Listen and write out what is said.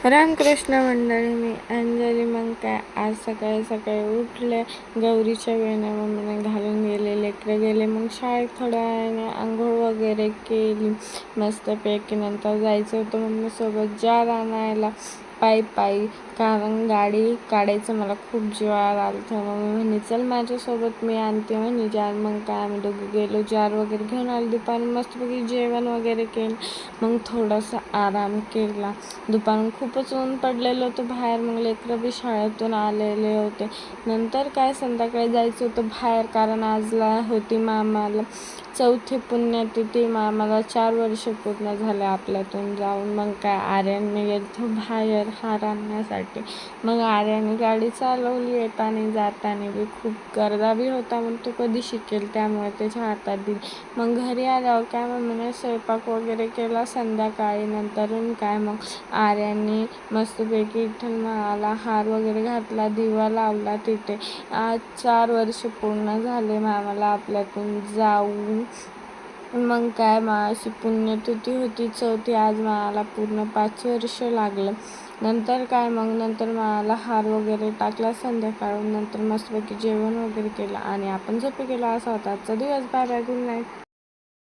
रामकृष्ण मंडळी, मी अंजली. मग काय, आज सकाळी सकाळी उठले. गौरीच्या वेण्या मम्मीने घालून गेले, लेकरं गेले. मग शाळेत थोड्या वेळाने आंघोळ वगैरे केली मस्तपैकी. नंतर जायचं होतं मम्मीसोबत जार आणायला पायी, कारण गाडी काढायचं मला खूप जीवावर आलं होतं. मम्मी म्हणे चल माझ्यासोबत, मी आणते म्हणे जार. मग काय, आम्ही दोघी गेलो, जार वगैरे घेऊन आलो. दुपारी मस्तपैकी जेवण वगैरे केलं. मग थोडासा आराम केला. दुपारून खूपच ऊन पडलेलं होतं बाहेर. मग लेकरं बी शाळेतून आलेले होते. नंतर काय, संध्याकाळी जायचं होतं बाहेर, कारण आजला होती मामाला 4थी पुण्यतिथी. मामाला 4 वर्ष पूर्ण झाले आपल्यातून जाऊन. मग काय, आर्यनने गेलतो बाहेर हार आणण्यासाठी. मग आर्याने गाडी चालवली. येताना जाताना बी खूप गर्दा बी होता. मग तो कधी शिकेल, त्यामुळे त्याच्या हातात दिली. मग घरी आल्यावर काय, मम्मीने स्वयंपाक वगैरे केला संध्याकाळी. नंतरून काय, मग आर्याने मस्तपैकी विठ्ठल महाराजाला हार वगैरे घातला, दिवा लावला तिथे. आज 4 वर्ष पूर्ण झाले मामाला आपल्यातून जाऊन. मग काय, माशी पुण्यतिथी होती 4थी. आज मामाला पूर्ण 5 वर्ष लागलं. नंतर काय, मग नंतर मामाला हार वगैरे टाकला संध्याकाळून. नंतर मस्तपैकी जेवण वगैरे केलं आणि आपण झोपी गेलो. असा होता आजचा दिवस. Bye bye, good night.